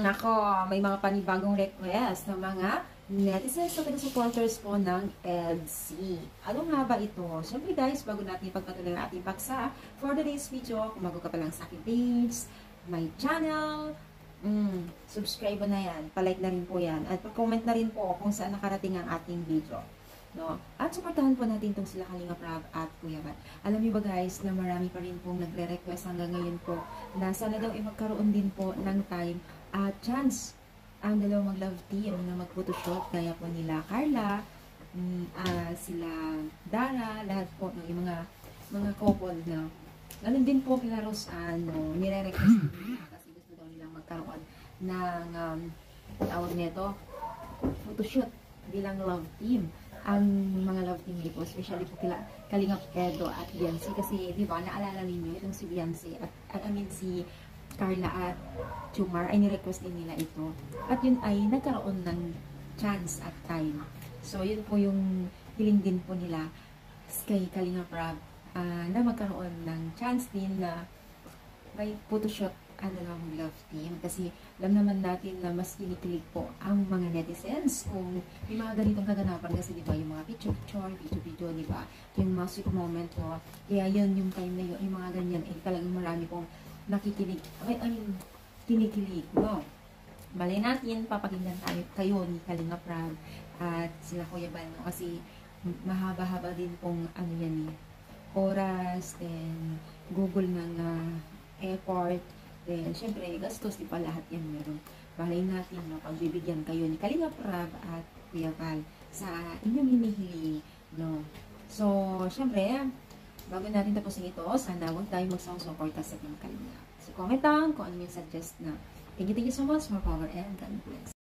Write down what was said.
Nako, may mga panibagong request ng mga netizens o supporters po ng EDC. Ano nga ba ito? Siyempre guys, bago natin ipagpatuloy ang ating paksa, for today's video, kung bago ka pa lang sa aking page, my channel, subscribe na yan, palike na rin po yan, at comment na rin po kung saan nakarating ang ating video. No? At supportahan po natin itong sila Kalinga Prab at Kuya Val. Alam niyo ba guys, na marami pa rin pong nagre-request hanggang ngayon po na sana daw magkaroon din po ng time at chance ang dalawang mag-love team na mag-photoshoot gaya po nila Carla, sila Dara, lahat po ng mga couple na ganun din po kila Roseanne, no? Nire-request nila kasi gusto daw nilang magkaroon ng tawag nito, photoshoot bilang love team. Ang mga love team po, especially po kila Kalinga Pedro at Beyonce, kasi di ba naalala ninyo itong si Beyonce at si Carla at Chumar ay ni-request din nila ito. At yun ay nagkaroon ng chance at time. So yun po yung hiling din po nila kay Kalinga Prab na magkaroon ng chance din na may photoshoot ang dalawang love team. Kasi alam naman natin na mas kinikilig po ang mga netizens kung may mga ganitong kaganapan. Kasi diba yung mga picture-picture, video-video, diba? Yung mga sweet moment po. Kaya yun, yung time na yun, yung mga ganyan, eh talagang marami pong nakikinig, kinikilig, no? Balay natin, papakinggan kayo ni Kalinga Prab at sila Kuya Val, no? Kasi mahaba-haba din pong ano yan, oras, then Google ng effort, then syempre gastos, di pa lahat yan meron. Balay natin, no? Pagbibigyan kayo ni Kalinga Prab at Kuya Val sa inyong hinihiling, no? So, syempre, bago natin tapusin ito, sana huwag tayo magsawang-suporta sa Team Kalinga. So, comment down kung ano yung suggest na. Thank you so much. More power and God bless.